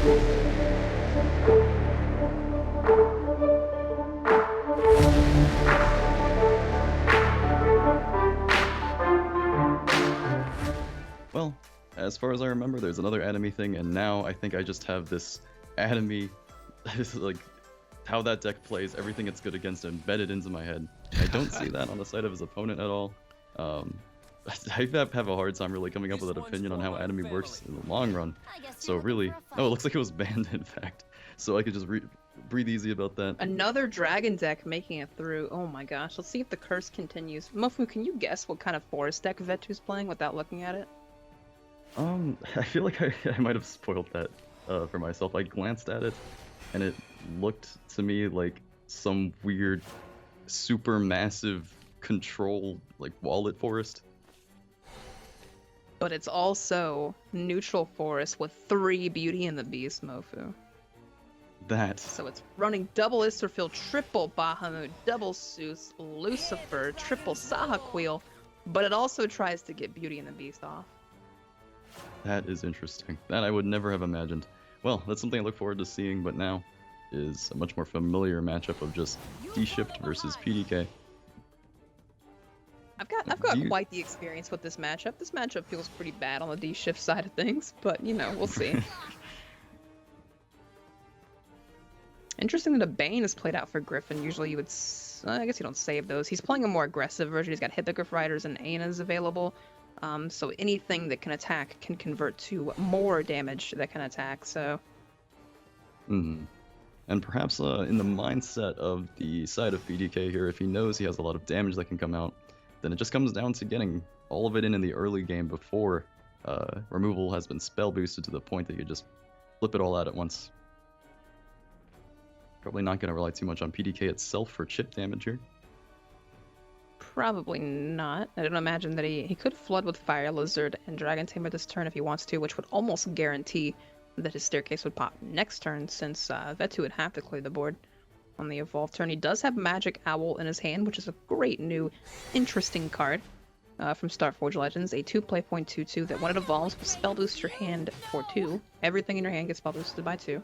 Well, as far as I remember, there's another enemy thing, and now I think I just have this enemy, like, how that deck plays, everything it's good against embedded into my head. I don't see that on the side of his opponent at all. I have a hard time really coming up with an opinion on how enemy works in the long run. So really, oh, it looks like it was banned in fact. So I could just breathe easy about that. Another dragon deck making it through. Oh my gosh, let's see if the curse continues. Mofu, can you guess what kind of forest deck Vetu's playing without looking at it? I feel like I might have spoiled that for myself. I glanced at it, and it looked to me like some weird, super massive control, like wallet forest. But it's also neutral forest with 3 Beauty and the Beast, Mofu. That. So it's running double Isterfield, triple Bahamut, double Zeus, Lucifer, triple Sahaquil, but it also tries to get Beauty and the Beast off. That is interesting. That I would never have imagined. Well, that's something I look forward to seeing, but now is a much more familiar matchup of just D-Shift versus PDK. I've got quite the experience with this matchup. This matchup feels pretty bad on the D-Shift side of things, but, you know, we'll see. Interesting that a Bane is played out for Griffin. Usually you would... I guess you don't save those. He's playing a more aggressive version. He's got Hippogriff Riders and Aenas available. So anything that can attack can convert to more damage that can attack, so... And perhaps in the mindset of the side of PDK here, if he knows he has a lot of damage that can come out, then it just comes down to getting all of it in the early game before removal has been spell boosted to the point that you just flip it all out at once. Probably not going to rely too much on PDK itself for chip damage here. Probably not. I don't imagine that he could flood with Fire Lizard and Dragon Tamer this turn if he wants to, which would almost guarantee that his Staircase would pop next turn, since Vetu would have to clear the board on the evolved turn. He does have Magic Owl in his hand, which is a great new, interesting card from Starforged Legends. A 2-play 0.22 that when it evolves will spell boost your hand for 2. Everything in your hand gets spell boosted by 2.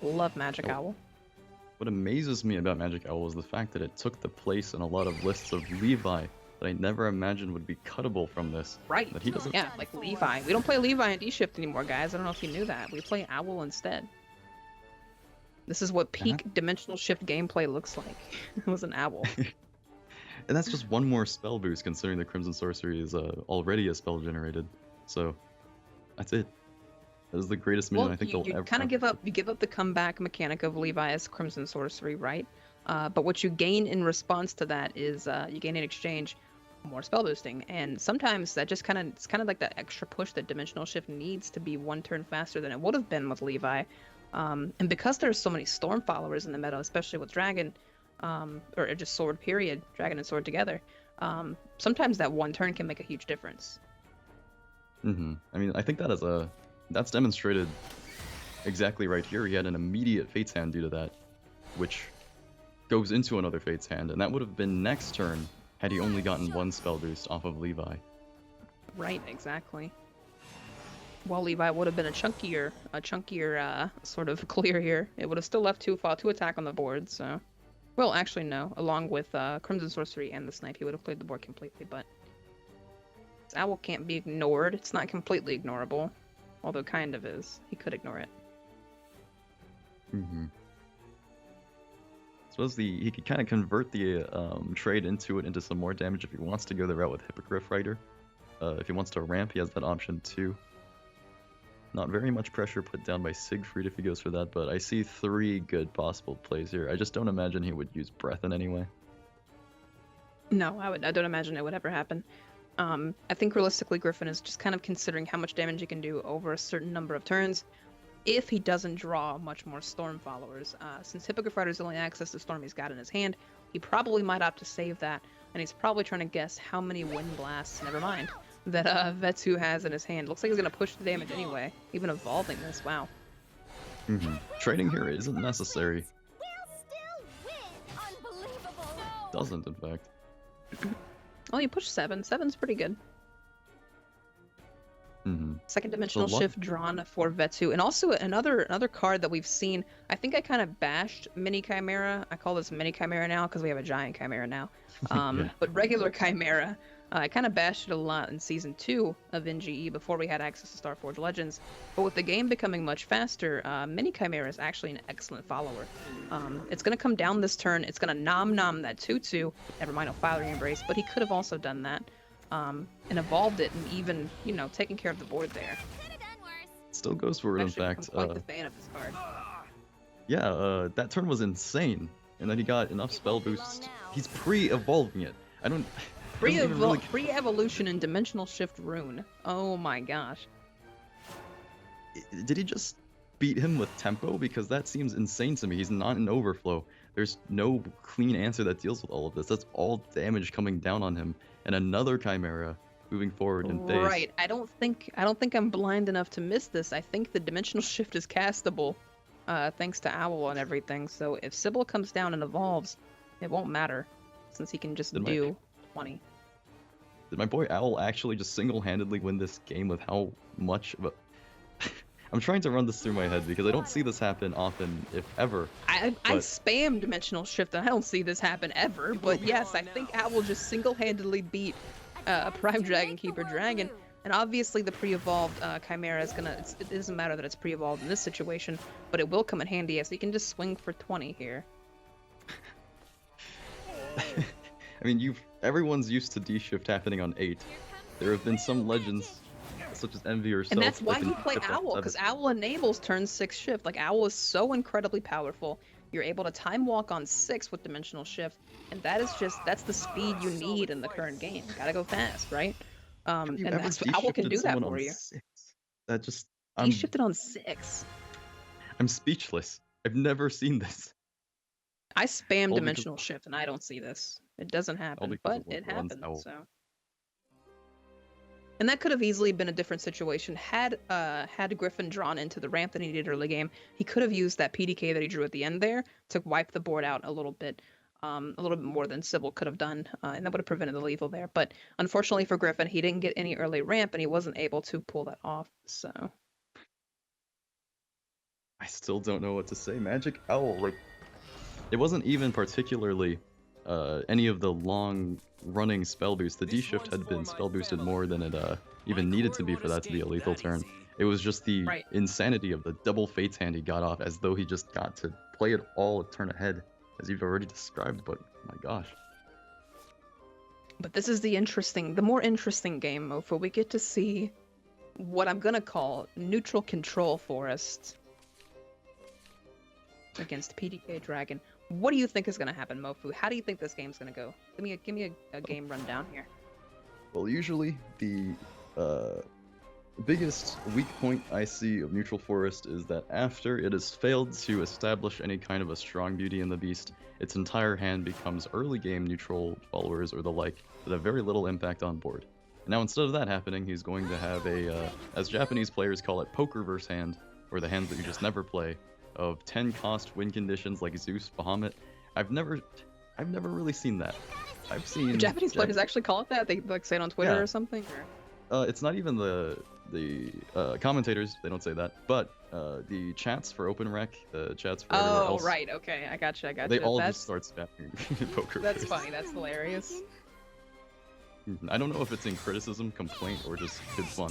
Love Magic Owl. What amazes me about Magic Owl is the fact that it took the place in a lot of lists of Levi that I never imagined would be cuttable from this. Right. That he doesn't... Yeah, like Levi. We don't play Levi in D-Shift anymore, guys. I don't know if you knew that. We play Owl instead. This is what peak Dimensional Shift gameplay looks like. It was an Owl. And that's just one more spell boost, considering the Crimson Sorcery is already a spell generated. So, that's it. That is the greatest minion I think they'll ever kind of give up. You give up the comeback mechanic of Levi's Crimson Sorcery, right? But what you gain in response to that is you gain in exchange more spell boosting, and sometimes that just it's kind of like that extra push that Dimensional Shift needs to be 1 turn faster than it would have been with Levi. And because there's so many Storm followers in the meta, especially with Dragon, or just Sword period, Dragon and Sword together, sometimes that 1 turn can make a huge difference. I mean, I think that's demonstrated exactly right here. He had an immediate Fate's Hand due to that, which goes into another Fate's Hand, and that would have been next turn had he only gotten 1 spell boost off of Levi. Right, exactly. Well, Levi would have been a chunkier sort of clear here. It would have still left 2 attack on the board, so... Well, actually, no. Along with Crimson Sorcery and the Snipe, he would have cleared the board completely, but... This Owl can't be ignored. It's not completely ignorable. Although kind of is. He could ignore it. Suppose he could kind of convert the trade into some more damage if he wants to go the route with Hippogriff Rider. If he wants to ramp, he has that option too. Not very much pressure put down by Siegfried if he goes for that, but I see 3 good possible plays here. I just don't imagine he would use Breath in any way. No, I don't imagine it would ever happen. I think realistically Griffin is just kind of considering how much damage he can do over a certain number of turns if he doesn't draw much more Storm followers. Since Hippogriff Rider is the only access to Storm he's got in his hand, he probably might opt to save that, and he's probably trying to guess how many Wind Blasts, never mind, that Vetu has in his hand. Looks like he's going to push the damage anyway, even evolving this. Wow. Trading here isn't necessary. Doesn't, in fact. Oh, you push 7. 7's pretty good. Second dimensional lot- shift drawn for Vetu, and also another card that we've seen. I think I kind of bashed Mini Chimera. I call this Mini Chimera now because we have a giant Chimera now. Yeah. But regular Chimera, I kind of bashed it a lot in Season 2 of NGE before we had access to Starforged Legends. But with the game becoming much faster, Mini Chimera is actually an excellent follower. It's going to come down this turn. It's going to nom that 2/2. Never mind, no Fiery Embrace, but he could have also done that. And evolved it and even, taken care of the board there. Still goes for it, in Actually, fact. I'm quite the fan of this card. Yeah, that turn was insane. And then he got enough spell boosts. He's pre-evolving it. I don't... doesn't even really- Pre-evolution and dimensional shift rune. Oh my gosh. Did he just beat him with tempo? Because that seems insane to me. He's not in overflow. There's no clean answer that deals with all of this. That's all damage coming down on him. And another Chimera moving forward in phase. Right. I don't think I'm blind enough to miss this. I think the dimensional shift is castable, thanks to Owl and everything. So if Sybil comes down and evolves, it won't matter, since he can just do 20. Did my boy Owl actually just single-handedly win this game with how much of a... I'm trying to run this through my head because I don't see this happen often, if ever. I spam dimensional shift and I don't see this happen ever, but yes, I think Owl just single-handedly beat a Prime Dragon Keeper Dragon, and obviously the pre-evolved Chimera is gonna... it doesn't matter that it's pre-evolved in this situation, but it will come in handy as he can just swing for 20 here. I mean, everyone's used to D-shift happening on 8. There have been some legends, such as Envy or Self. And that's why that you can play shift on Owl, 7. because Owl enables turn 6 shift. Like, Owl is so incredibly powerful. You're able to time walk on 6 with dimensional shift, and that's the speed you need in the current game. Gotta go fast, right? Have you And ever that's Owl can D-shifted do that someone for on you. 6? That just... He shifted on 6. I'm speechless. I've never seen this. I spam All dimensional shift, and I don't see this. It doesn't happen, because but of what it runs happened. Owl. So, and that could have easily been a different situation had Griffin drawn into the ramp that he did early game. He could have used that PDK that he drew at the end there to wipe the board out a little bit more than Sybil could have done, and that would have prevented the lethal there. But unfortunately for Griffin, he didn't get any early ramp, and he wasn't able to pull that off. So I still don't know what to say. Magic Owl, like, it wasn't even particularly any of the long-running spell boosts. The D-shift had been spell boosted more than it even needed to be for that to be a lethal turn. It was just the insanity of the double Fates hand he got off, as though he just got to play it all a turn ahead, as you've already described, but my gosh. But this is the more interesting game, Mofo. We get to see what I'm gonna call neutral control forest against PDK Dragon. What do you think is gonna happen, Mofu? How do you think this game's gonna go? Give me a game rundown here. Well, usually the biggest weak point I see of Neutral Forest is that after it has failed to establish any kind of a strong Beauty and the Beast, its entire hand becomes early game neutral followers or the like that have very little impact on board. Now instead of that happening, he's going to have a, as Japanese players call it, pokerverse hand, or the hands that you just never play, of 10 cost win conditions like Zeus, Bahamut. I've never really seen that. I've seen Japanese players actually call it that. They like say it on Twitter Yeah. or something. It's not even the commentators. They don't say that, but the chats for Open Rec, the chats for everywhere else. Right. Okay. I gotcha. They all just start spamming poker. That's funny. That's hilarious. I don't know if it's in criticism, complaint, or just good fun,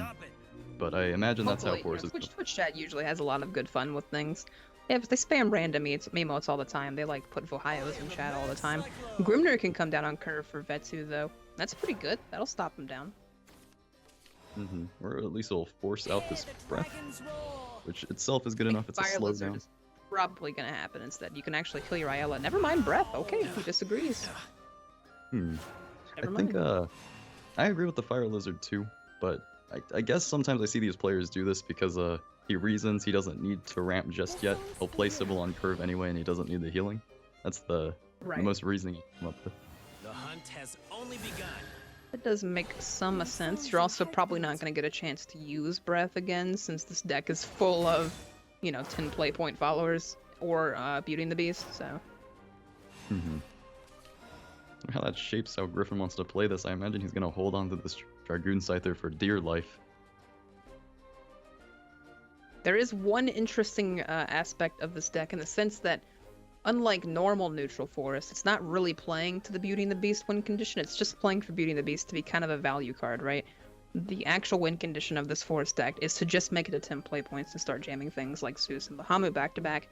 but I imagine that's how Force is. Twitch chat usually has a lot of good fun with things. Yeah, but they spam random emotes all the time. They like put Vohayos in chat all the time. Grimner can come down on curve for Vetu though. That's pretty good. That'll stop him down. Or at least it'll force out this breath, which itself is good enough. It's a Fire slow Lizard down. is probably gonna happen instead. You can actually kill your Ayala. Never mind breath. Okay, he disagrees. I think I agree with the Fire Lizard too, but I guess sometimes I see these players do this because he reasons he doesn't need to ramp just yet. He'll play Sybil on curve anyway, and he doesn't need the healing. That's the most reasoning you come up with. The hunt has only begun. That does make some sense. You're also probably not going to get a chance to use breath again since this deck is full of, 10 play point followers or Beauty and the Beast, so. How that shapes how Griffin wants to play this. I imagine he's going to hold on to this Dragoon Scyther for dear life. There is one interesting aspect of this deck in the sense that, unlike normal neutral forest, it's not really playing to the Beauty and the Beast win condition. It's just playing for Beauty and the Beast to be kind of a value card, right? The actual win condition of this forest deck is to just make it to 10 play points and start jamming things like Zeus and Bahamut back to back,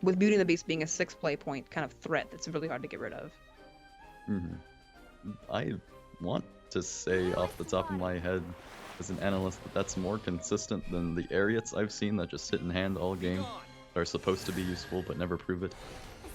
with Beauty and the Beast being a 6 play point kind of threat that's really hard to get rid of. I want to say off the top of my head, as an analyst, that that's more consistent than the Ariats I've seen that just sit in hand all game, that are supposed to be useful but never prove it.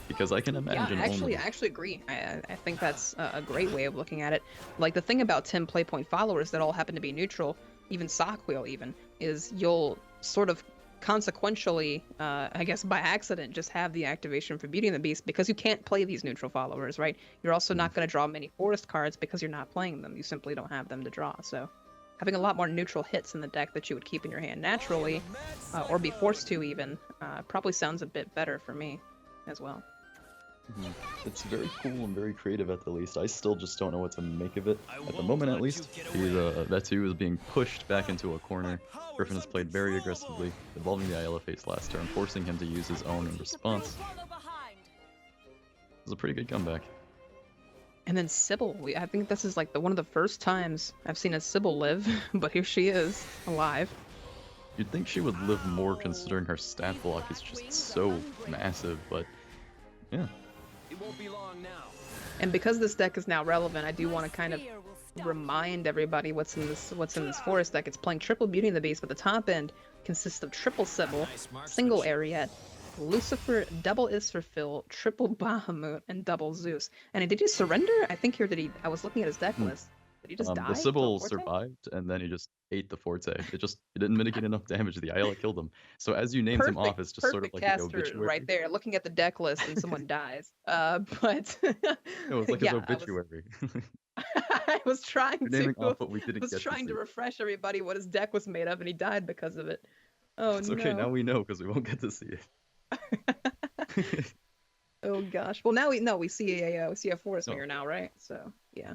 Because I can imagine I actually agree. I think that's a great way of looking at it. Like, the thing about 10 play point followers that all happen to be neutral, even Sockwheel even, is you'll sort of consequentially, I guess by accident, just have the activation for Beauty and the Beast because you can't play these neutral followers, right? You're also not going to draw many forest cards because you're not playing them. You simply don't have them to draw, so having a lot more neutral hits in the deck that you would keep in your hand naturally, or be forced to even, probably sounds a bit better for me as well. It's very cool and very creative at the least. I still just don't know what to make of it. At the moment at least, Vetu is being pushed back into a corner. Griffin has played very aggressively, evolving the ILFAce last turn, forcing him to use his own in response. It was a pretty good comeback. And then Sybil, I think this is like one of the first times I've seen a Sybil live, but here she is, alive. You'd think she would live more considering her stat block is just so massive, but yeah. It won't be long now. And because this deck is now relevant, I do want to kind of remind everybody what's in this forest deck. It's playing triple Beauty and the Beast, but the top end consists of triple Sybil, single Ariat, Lucifer, double Israfil, triple Bahamut, and double Zeus. And did he surrender? I think here I was looking at his deck list. Did he just die? The Sybil survived, and then he just ate the Forte. It didn't mitigate enough damage. The Ayla killed him. So as you named him off, it's just sort of like the obituary. Right there, looking at the deck list, and someone dies. But it was like his obituary. I was trying to refresh everybody what his deck was made of, and he died because of it. Oh, it's okay, now we know because we won't get to see it. Oh gosh. Well, now we see a forest mirror now, right? So yeah.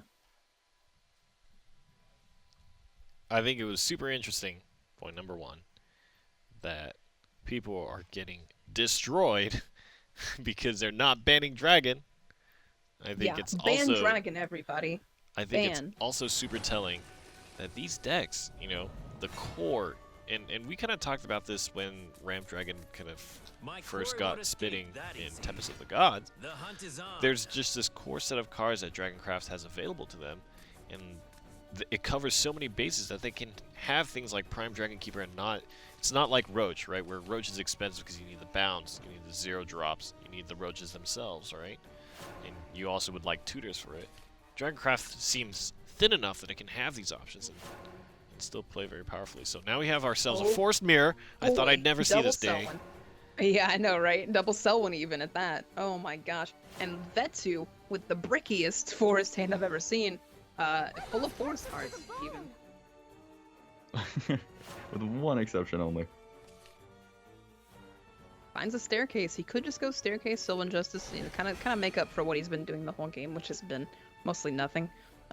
I think it was super interesting, point number one, that people are getting destroyed because they're not banning Dragon. I think it's ban also Dragon, everybody. I think it's also super telling that these decks, the core, and we kind of talked about this when Ram Dragon kind of first got spitting in Tempest of the Gods. There's just this core set of cards that Dragoncraft has available to them, and it covers so many bases that they can have things like Prime Dragon Keeper and it's not like Roach, right? Where Roach is expensive because you need the bounce, you need the 0 drops, you need the Roaches themselves, right? And you also would like tutors for it. Dragoncraft seems thin enough that it can have these options and still play very powerfully. So now we have ourselves a Forced Mirror. I thought I'd never see this day. Yeah, I know, right? Double Selwyn even at that. Oh my gosh. And Vetu with the brickiest forest hand I've ever seen. Full of forest cards, even. With one exception only. Finds a staircase. He could just go staircase, Sylvan Justice, kind of make up for what he's been doing the whole game, which has been mostly nothing.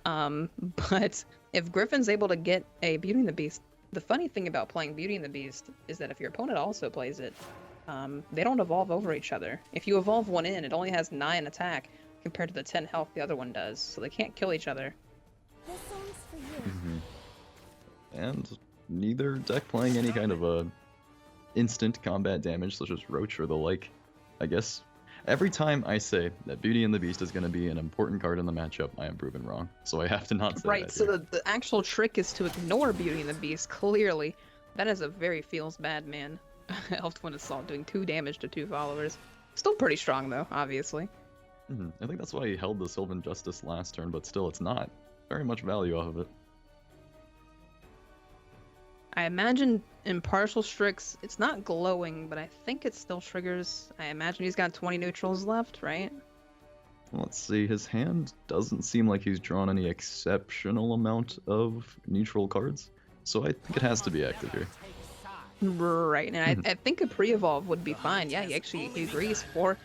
But if Griffin's able to get a Beauty and the Beast, the funny thing about playing Beauty and the Beast is that if your opponent also plays it, they don't evolve over each other. If you evolve one in, it only has 9 attack compared to the 10 health the other one does, so they can't kill each other. This song's for you. And neither deck playing any kind of instant combat damage such as Roach or the like. I guess every time I say that Beauty and the Beast is going to be an important card in the matchup, I am proven wrong. So I have to not say right, that. So the actual trick is to ignore Beauty and the Beast, clearly. That is a very feels bad man. Elf Twin Assault doing 2 damage to 2 followers. Still pretty strong though, obviously. I think that's why he held the Sylvan Justice last turn, but still it's not very much value off of it. I imagine Impartial Strix, it's not glowing, but I think it still triggers. I imagine he's got 20 neutrals left, right? Let's see, his hand doesn't seem like he's drawn any exceptional amount of neutral cards, so I think it has to be active here. Right, and I think a pre-evolve would be fine. Yeah, he agrees. 4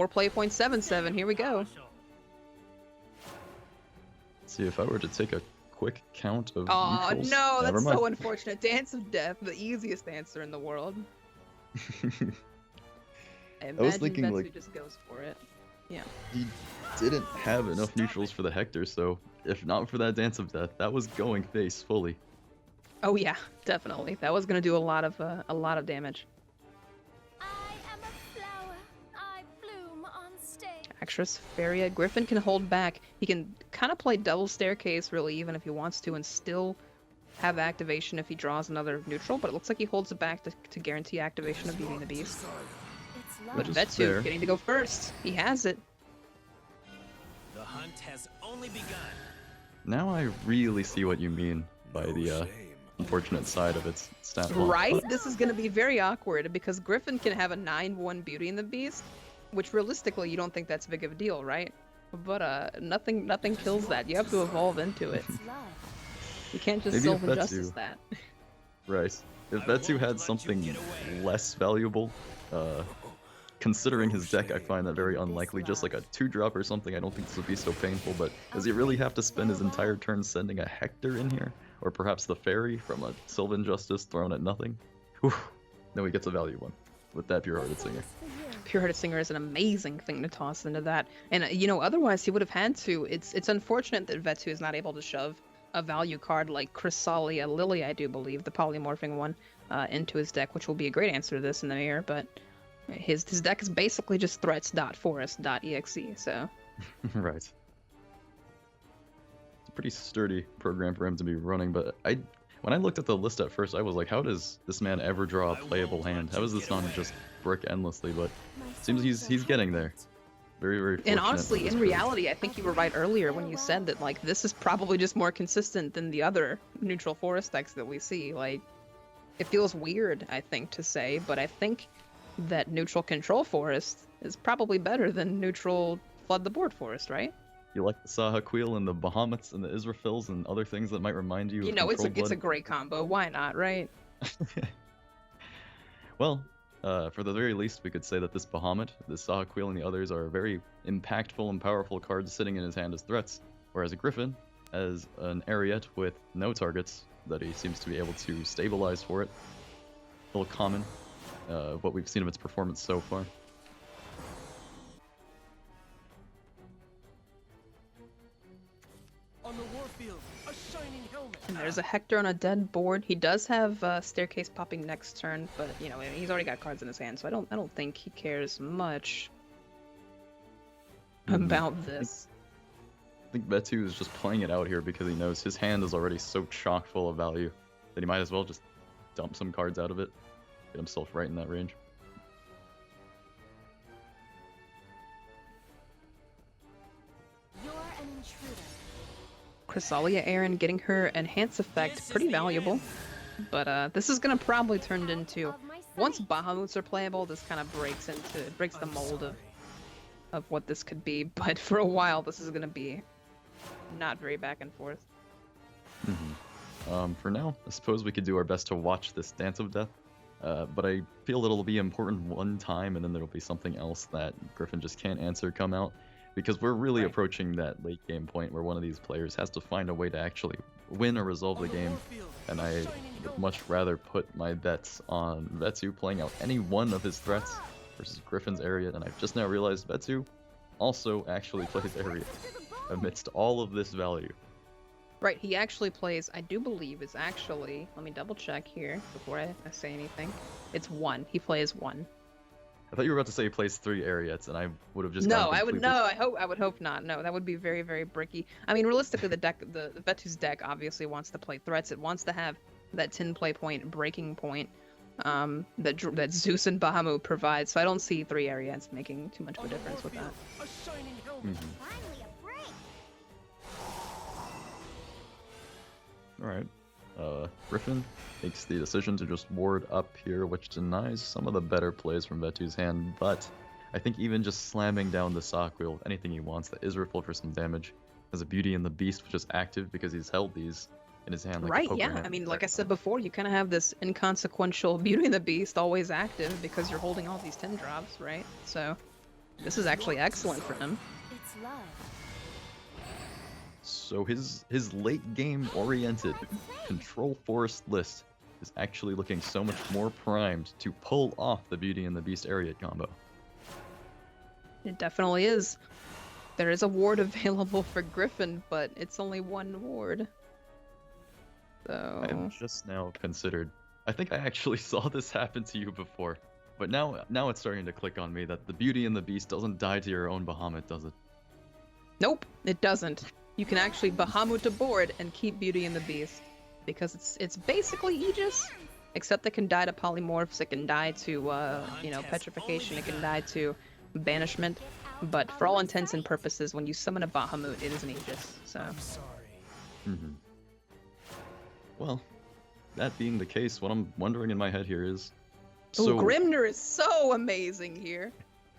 play point 7/7. Here we go. Let's see, if I were to take a quick count of Oh neutrals. no, Never that's mind. so unfortunate. Dance of Death, the easiest answer in the world. I was imagine thinking, Vetu like- just goes for it. Yeah. He didn't have enough neutrals for the Hector, so if not for that Dance of Death, that was going face fully. Oh yeah, definitely. That was gonna do a lot of damage. I am a flower. I bloom on stage. Actress, Faria, Griffin can hold back. He can kind of play double staircase really even if he wants to and still have activation if he draws another neutral, but it looks like he holds it back to guarantee activation of Beauty and the Beast. It's But love. Which is Vetu fair. getting to go first. He has it. The hunt has only begun. Now I really see what you mean by the unfortunate side of its stat block. Right? This is going to be very awkward because Griffin can have a 9/1 Beauty and the Beast, which realistically you don't think that's big of a deal, right? But nothing kills that. You have to evolve into it. It's love. You can't just Maybe if self-injustice Vetu- that. Right. If Vetu had something less valuable, considering his deck, I find that very unlikely. Just like a 2-drop or something, I don't think this would be so painful, but does he really have to spend his entire turn sending a Hector in here? Or perhaps the Fairy from a Sylvan Justice thrown at nothing? Whew. Then we get to value one with that Pure-Hearted Singer. For you. Pure-Hearted Singer is an amazing thing to toss into that. And, otherwise he would have had to. It's unfortunate that Vetu is not able to shove a value card like Chrysalia Lily, I do believe, the polymorphing one, into his deck, which will be a great answer to this in the mirror, but his deck is basically just threats.forest.exe, so... Right. It's a pretty sturdy program for him to be running, but when I looked at the list at first, I was like, how does this man ever draw a playable hand? How is this not just brick endlessly? But My it seems thoughts he's are getting hot. there. Very, very fortunate And for honestly, this in crew. reality, I think you were right earlier when you said that, like, this is probably just more consistent than the other neutral forest decks that we see. Like, it feels weird, I think, to say, but I think that neutral control forest is probably better than neutral flood the board forest, right? You like the Sahaquil and the Bahamut's and the Israfils and other things that might remind you of It's Control a Blood? great combo. Why not, right? Well, for the very least, we could say that this Bahamut, this Sahaquil, and the others are very impactful and powerful cards sitting in his hand as threats, whereas Griffin has an Ariete with no targets that he seems to be able to stabilize for it. A little common, what we've seen of its performance so far. On the warfield, a shining helmet. And there's a Hector on a dead board. He does have staircase popping next turn, but he's already got cards in his hand, so I don't think he cares much about this. I think Vetu is just playing it out here because he knows his hand is already so chock full of value that he might as well just dump some cards out of it, get himself right in that range. You're an intruder. Chrysalia Aaron getting her enhance effect, pretty valuable. But this is gonna probably turn into, Of my sight. once Bahamuts are playable, this kind of breaks the mold of what this could be. But for a while, this is gonna be not very back and forth. For now, I suppose we could do our best to watch this Dance of Death, but I feel it'll be important one time, and then there'll be something else that Griffin just can't answer come out, because we're really Right. approaching that late game point where one of these players has to find a way to actually win or resolve the game, and I would much rather put my bets on Vetu playing out any one of his threats versus Griffin's Ariete, and I've just now realized Vetu also actually plays Ariete amidst all of this value. Right, he actually plays, I do believe is actually, let me double check here before I say anything. It's 1. He plays 1. I thought you were about to say he plays 3 Ariettes, and I would have just No, gone I would completely- I would hope not. No, that would be very, very bricky. I mean, realistically, the Vetu's deck obviously wants to play threats. It wants to have that 10 play point, breaking point, that Zeus and Bahamut provide. So I don't see 3 Ariettes making too much of a difference with that. A shining helmet. Finally a break. Alright. Griffin makes the decision to just ward up here, which denies some of the better plays from Vetu's hand, but I think even just slamming down the Sakwheel, anything he wants, the Israfil for some damage, has a Beauty and the Beast, which is active because he's held these in his hand like a Right, poker yeah. hand. I mean, like I said before, you kind of have this inconsequential Beauty and the Beast always active because you're holding all these 10 drops, right? So this is actually excellent for him. It's love. So his late game oriented control forest list is actually looking so much more primed to pull off the Beauty and the Beast Ariat combo. It definitely is. There is a ward available for Griffin, but it's only one ward. So... I've just now considered. I think I actually saw this happen to you before, but now it's starting to click on me that the Beauty and the Beast doesn't die to your own Bahamut, does it? Nope, it doesn't. You can actually Bahamut a board and keep Beauty and the Beast, because it's basically Aegis, except it can die to polymorphs, it can die to petrification, it can die to banishment, but for all intents and purposes, when you summon a Bahamut, it is an Aegis. So. Mm-hmm. Well, that being the case, what I'm wondering in my head here is, so Grimner is so amazing here.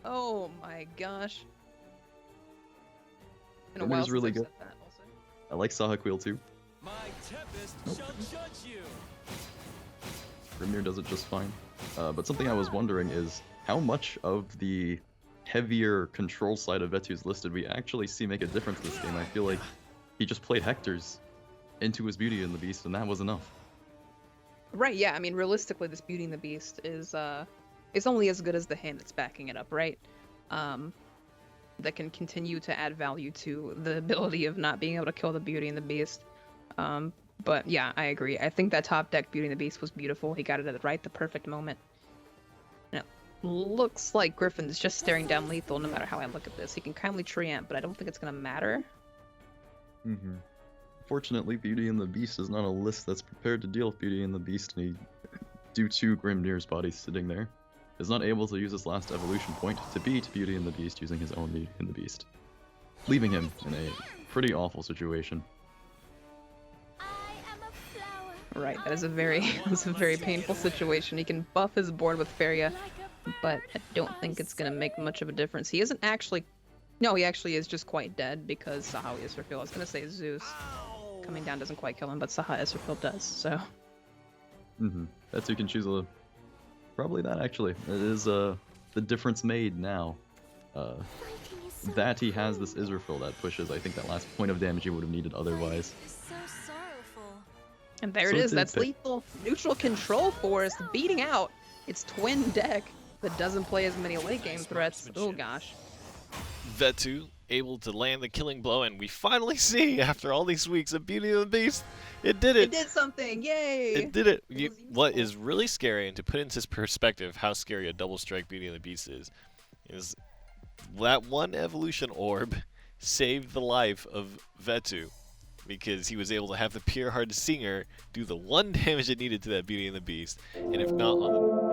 Oh my gosh. Been a while Grimner's really since I've good. said that also. I like Sahagweel too. My tempest shall judge you. Grimnir does it just fine. But something I was wondering is how much of the heavier control side of Vetu's list did we actually see make a difference this game? I feel like he just played Hector's into his Beauty and the Beast, and that was enough. Right, yeah, I mean, realistically, this Beauty and the Beast is only as good as the hand that's backing it up, right? That can continue to add value to the ability of not being able to kill the Beauty and the Beast. But yeah, I agree. I think that top deck Beauty and the Beast was beautiful. He got it at the perfect moment. And it looks like Griffin's just staring down lethal no matter how I look at this. He can kindly preamp, but I don't think it's going to matter. Mm-hmm. Fortunately, Beauty and the Beast is not a list that's prepared to deal with Beauty and the Beast, and he, due to Grimnir's body sitting there, is not able to use his last evolution point to beat Beauty and the Beast using his own Beauty and the Beast, leaving him in a pretty awful situation. Right, that is a very painful situation. He can buff his board with Feria, but I don't think it's gonna make much of a difference. He isn't actually, no, he actually is just quite dead because Saha Yisrafil. I was gonna say Zeus coming down doesn't quite kill him, but Saha Yisrafil does. So. Mm-hmm. That's who can choose a. Probably that actually. It is the difference made now. That he has this Israfil that pushes, I think, that last point of damage he would have needed otherwise. And there So it is, did that's pick. lethal. Neutral control forest beating out its twin deck that doesn't play as many late game threats. Oh gosh. Vetu able to land the killing blow, and we finally see, after all these weeks of Beauty and the Beast, it did it! It did something, yay! It did it! What is really scary, and to put into perspective how scary a double strike Beauty and the Beast is that one evolution orb saved the life of Vetu, because he was able to have the Pure Heart Singer do the one damage it needed to that Beauty and the Beast, and if not on the